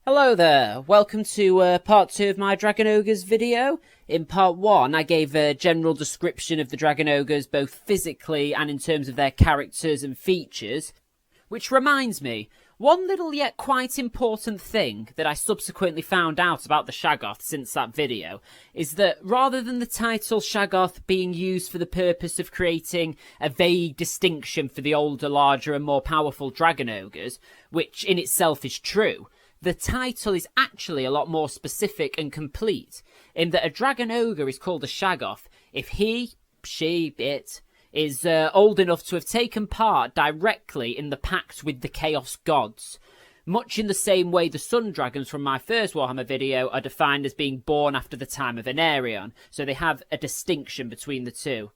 Hello there, welcome to part 2 of my Dragon Ogres video. In part 1 I gave a general description of the Dragon Ogres both physically and in terms of their characters and features. Which reminds me, one little yet quite important thing that I subsequently found out about the Shaggoth since that video is that rather than the title Shaggoth being used for the purpose of creating a vague distinction for the older, larger and more powerful Dragon Ogres, which in itself is true, the title is actually a lot more specific and complete, in that a Dragon Ogre is called a Shaggoth if he, she, it, is old enough to have taken part directly in the pact with the Chaos Gods. Much in the same way the Sun Dragons from my first Warhammer video are defined as being born after the time of Anarion, so they have a distinction between the two.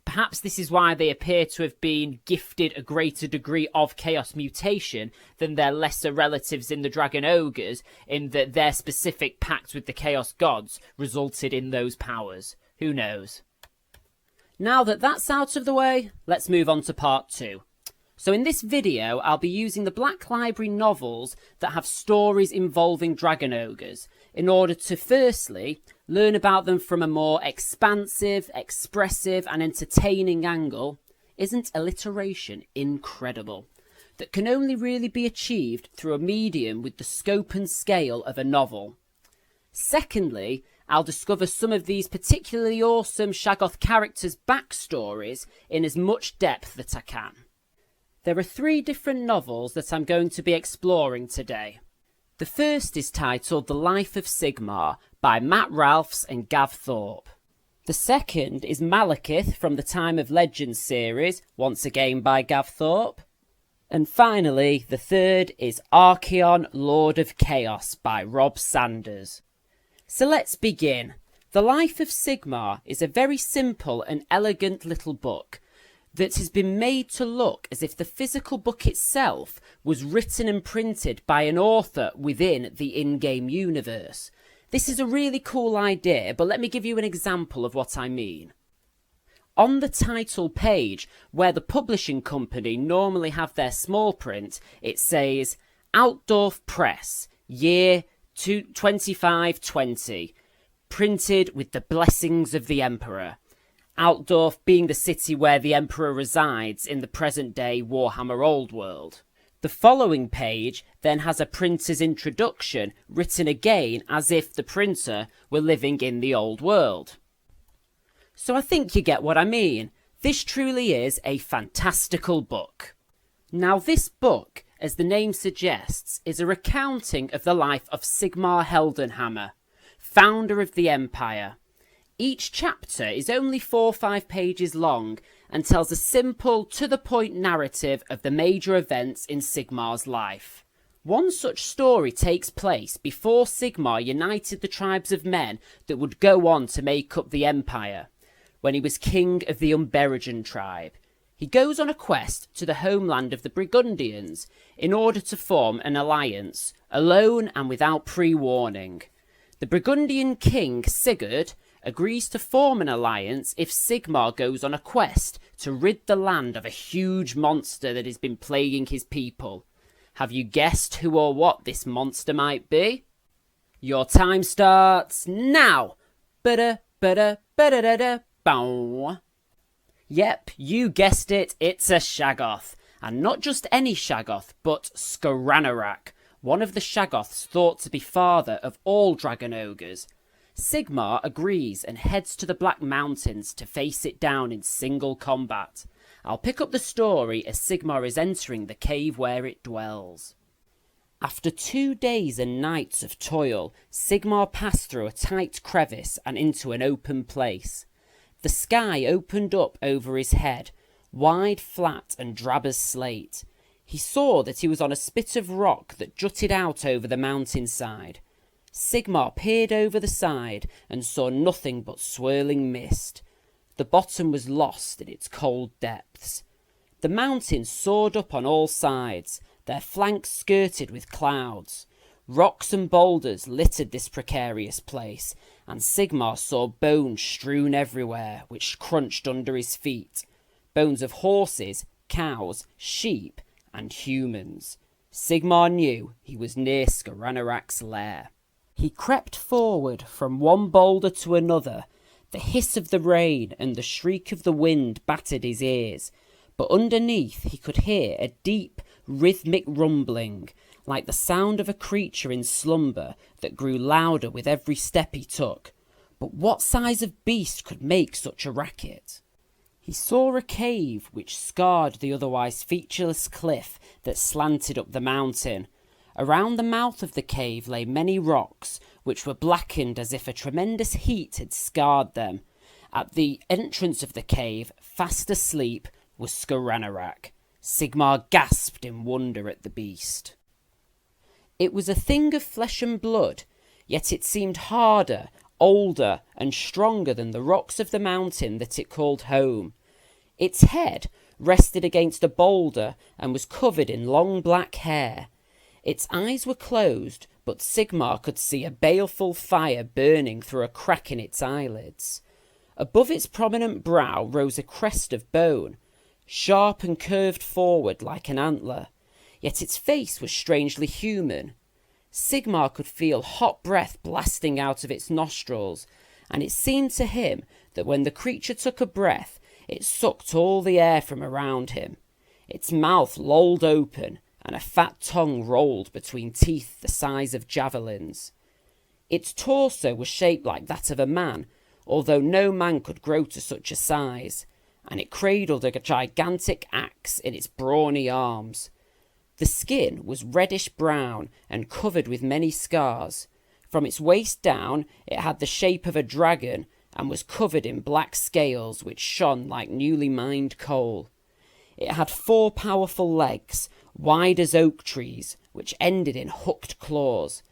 Perhaps this is why they appear to have been gifted a greater degree of chaos mutation than their lesser relatives in the Dragon Ogres, in that their specific pact with the Chaos Gods resulted in those powers. Who knows? Now that that's out of the way, let's move on to part 2. So in this video, I'll be using the Black Library novels that have stories involving Dragon Ogres, in order to firstly learn about them from a more expansive, expressive and entertaining angle. Isn't alliteration incredible? That can only really be achieved through a medium with the scope and scale of a novel. Secondly, I'll discover some of these particularly awesome Shaggoth characters' backstories in as much depth that I can. There are 3 different novels that I'm going to be exploring today. The first is titled The Life of Sigmar by Matt Ralphs and Gav Thorpe. The second is Malekith from the Time of Legends series, once again by Gav Thorpe. And finally, the third is Archaon, Lord of Chaos by Rob Sanders. So let's begin. The Life of Sigmar is a very simple and elegant little book that has been made to look as if the physical book itself was written and printed by an author within the in-game universe. This is a really cool idea, but let me give you an example of what I mean. On the title page, where the publishing company normally have their small print, it says, Altdorf Press, year 2520, printed with the blessings of the Emperor. Altdorf being the city where the Emperor resides in the present-day Warhammer Old World. The following page then has a printer's introduction written again as if the printer were living in the Old World. So I think you get what I mean. This truly is a fantastical book. Now this book, as the name suggests, is a recounting of the life of Sigmar Heldenhammer, founder of the Empire. Each chapter is only 4 or 5 pages long and tells a simple, to-the-point narrative of the major events in Sigmar's life. One such story takes place before Sigmar united the tribes of men that would go on to make up the Empire, when he was king of the Umberrigan tribe. He goes on a quest to the homeland of the Burgundians in order to form an alliance, alone and without pre-warning. The Burgundian king, Sigurd, agrees to form an alliance if Sigmar goes on a quest to rid the land of a huge monster that has been plaguing his people. Have you guessed who or what this monster might be? Your time starts now! Bow. Yep, you guessed it, it's a Shaggoth. And not just any Shaggoth, but Skaranorak, one of the Shaggoths thought to be father of all Dragon Ogres. Sigmar agrees and heads to the Black Mountains to face it down in single combat. I'll pick up the story as Sigmar is entering the cave where it dwells. After 2 days and nights of toil, Sigmar passed through a tight crevice and into an open place. The sky opened up over his head, wide, flat and drab as slate. He saw that he was on a spit of rock that jutted out over the mountainside. Sigmar peered over the side and saw nothing but swirling mist. The bottom was lost in its cold depths. The mountains soared up on all sides, their flanks skirted with clouds. Rocks and boulders littered this precarious place, and Sigmar saw bones strewn everywhere, which crunched under his feet. Bones of horses, cows, sheep, and humans. Sigmar knew he was near Skaranorak's lair. He crept forward from one boulder to another. The hiss of the rain and the shriek of the wind battered his ears, but underneath he could hear a deep, rhythmic rumbling, like the sound of a creature in slumber that grew louder with every step he took. But what size of beast could make such a racket? He saw a cave which scarred the otherwise featureless cliff that slanted up the mountain. Around the mouth of the cave lay many rocks, which were blackened as if a tremendous heat had scarred them. At the entrance of the cave, fast asleep, was Skaranorak. Sigmar gasped in wonder at the beast. It was a thing of flesh and blood, yet it seemed harder, older, and stronger than the rocks of the mountain that it called home. Its head rested against a boulder and was covered in long black hair. Its eyes were closed, but Sigmar could see a baleful fire burning through a crack in its eyelids. Above its prominent brow rose a crest of bone, sharp and curved forward like an antler, yet its face was strangely human. Sigmar could feel hot breath blasting out of its nostrils, and it seemed to him that when the creature took a breath, it sucked all the air from around him. Its mouth lolled open, and a fat tongue rolled between teeth the size of javelins. Its torso was shaped like that of a man, although no man could grow to such a size, and it cradled a gigantic axe in its brawny arms. The skin was reddish-brown and covered with many scars. From its waist down, it had the shape of a dragon and was covered in black scales which shone like newly mined coal. It had 4 powerful legs, wide as oak trees, which ended in hooked claws.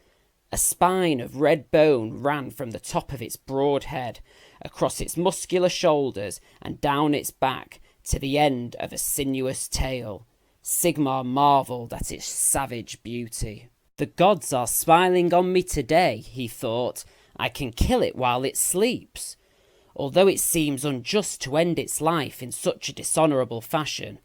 A spine of red bone ran from the top of its broad head, across its muscular shoulders and down its back to the end of a sinuous tail. Sigmar marvelled at its savage beauty. The gods are smiling on me today, he thought. I can kill it while it sleeps, although it seems unjust to end its life in such a dishonourable fashion.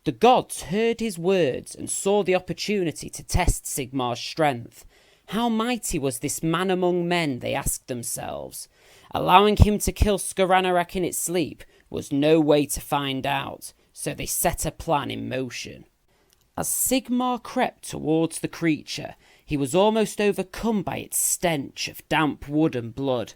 The gods heard his words and saw the opportunity to test Sigmar's strength. How mighty was this man among men, they asked themselves. Allowing him to kill Skaranorak in its sleep was no way to find out, so they set a plan in motion. As Sigmar crept towards the creature, he was almost overcome by its stench of damp wood and blood.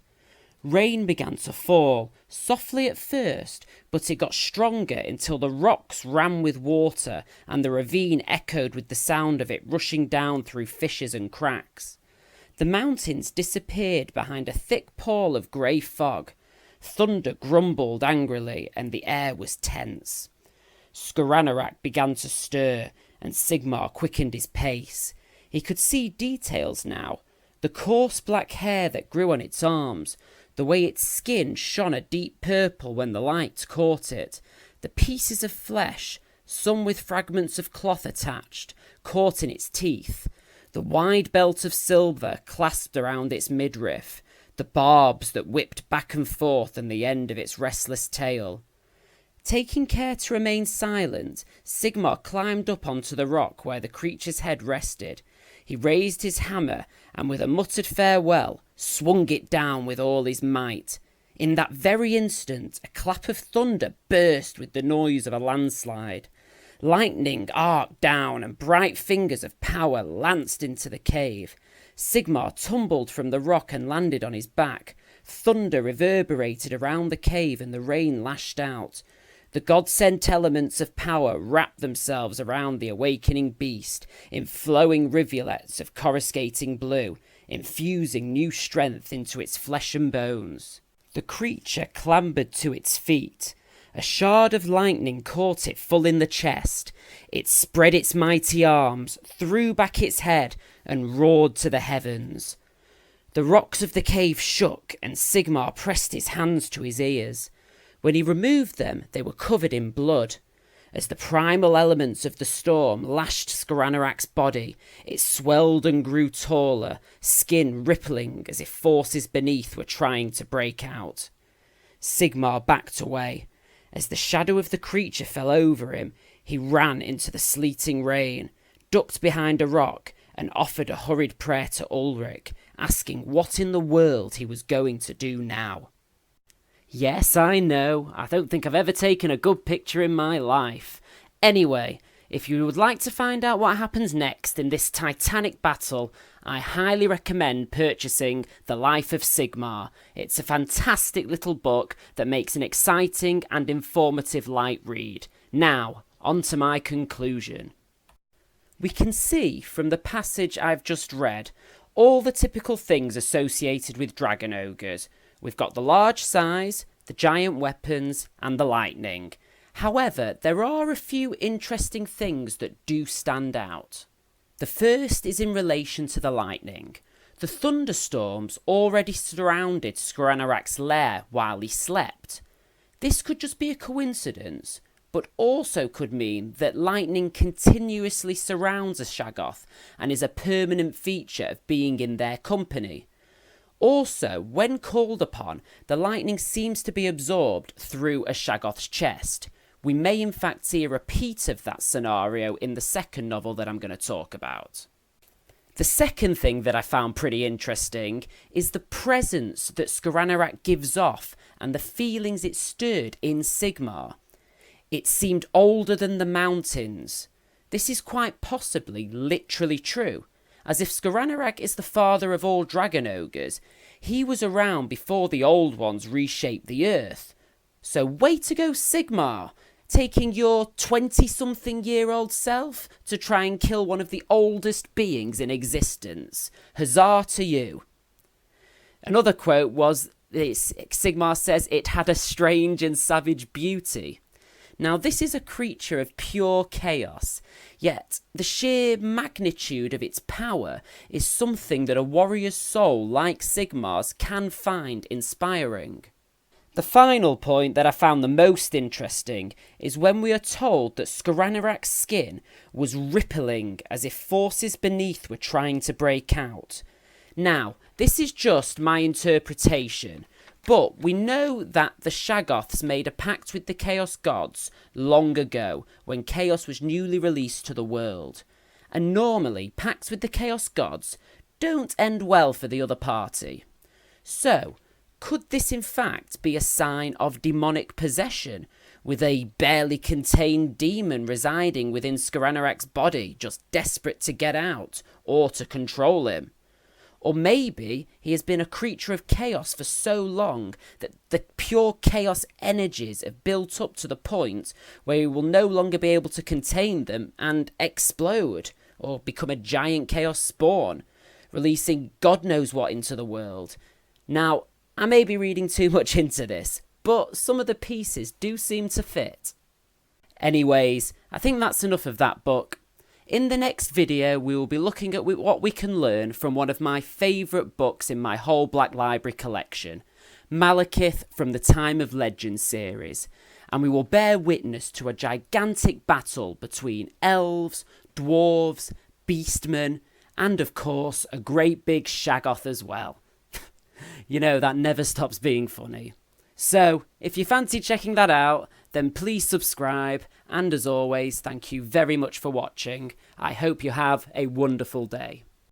Rain began to fall, softly at first, but it got stronger until the rocks ran with water and the ravine echoed with the sound of it rushing down through fissures and cracks. The mountains disappeared behind a thick pall of grey fog. Thunder grumbled angrily and the air was tense. Skaranorak began to stir, and Sigmar quickened his pace. He could see details now, the coarse black hair that grew on its arms, the way its skin shone a deep purple when the light caught it, the pieces of flesh, some with fragments of cloth attached, caught in its teeth, the wide belt of silver clasped around its midriff, the barbs that whipped back and forth on the end of its restless tail. Taking care to remain silent, Sigmar climbed up onto the rock where the creature's head rested. He raised his hammer and with a muttered farewell, swung it down with all his might. In that very instant, a clap of thunder burst with the noise of a landslide. Lightning arced down and bright fingers of power lanced into the cave. Sigmar tumbled from the rock and landed on his back. Thunder reverberated around the cave and the rain lashed out. The god-sent elements of power wrapped themselves around the awakening beast in flowing rivulets of coruscating blue, infusing new strength into its flesh and bones. The creature clambered to its feet. A shard of lightning caught it full in the chest. It spread its mighty arms, threw back its head, and roared to the heavens. The rocks of the cave shook, and Sigmar pressed his hands to his ears. When he removed them, they were covered in blood. As the primal elements of the storm lashed Skaranorak's body, it swelled and grew taller, skin rippling as if forces beneath were trying to break out. Sigmar backed away. As the shadow of the creature fell over him, he ran into the sleeting rain. ducked behind a rock, and offered a hurried prayer to Ulrich, asking what in the world he was going to do now. Yes, I know, I don't think I've ever taken a good picture in my life. Anyway, if you would like to find out what happens next in this titanic battle, I highly recommend purchasing The Life of Sigmar. It's a fantastic little book that makes an exciting and informative light read. Now, on to my conclusion. We can see from the passage I've just read all the typical things associated with dragon ogres. We've got the large size, the giant weapons, and the lightning. However, there are a few interesting things that do stand out. The first is in relation to the lightning. The thunderstorms already surrounded Skaranorak's lair while he slept. This could just be a coincidence, but also could mean that lightning continuously surrounds a Shaggoth and is a permanent feature of being in their company. Also, when called upon, the lightning seems to be absorbed through a Shaggoth's chest. We may in fact see a repeat of that scenario in the second novel that I'm going to talk about. The second thing that I found pretty interesting is the presence that Skaranorak gives off and the feelings it stirred in Sigmar. It seemed older than the mountains. This is quite possibly literally true, as if Skaranorak is the father of all dragon ogres, he was around before the old ones reshaped the earth. So way to go, Sigmar, taking your 20-something-year-old self to try and kill one of the oldest beings in existence. Huzzah to you. Another quote was, Sigmar says, it had a strange and savage beauty. Now, this is a creature of pure chaos, yet the sheer magnitude of its power is something that a warrior's soul like Sigmar's can find inspiring. The final point that I found the most interesting is when we are told that Skaranorak's skin was rippling as if forces beneath were trying to break out. Now, this is just my interpretation, but we know that the Shaggoths made a pact with the Chaos Gods long ago when Chaos was newly released to the world. And normally, pacts with the Chaos Gods don't end well for the other party. So, could this in fact be a sign of demonic possession, with a barely contained demon residing within Skaranorak's body, just desperate to get out or to control him? Or maybe he has been a creature of chaos for so long that the pure chaos energies have built up to the point where he will no longer be able to contain them and explode, or become a giant chaos spawn, releasing God knows what into the world. Now, I may be reading too much into this, but some of the pieces do seem to fit. Anyways, I think that's enough of that book. In the next video, we will be looking at what we can learn from one of my favourite books in my whole Black Library collection, Malekith from the Time of Legend series, and we will bear witness to a gigantic battle between elves, dwarves, beastmen, and of course, a great big Shaggoth as well. You know, that never stops being funny. So, if you fancy checking that out, then please subscribe, and as always, thank you very much for watching. I hope you have a wonderful day.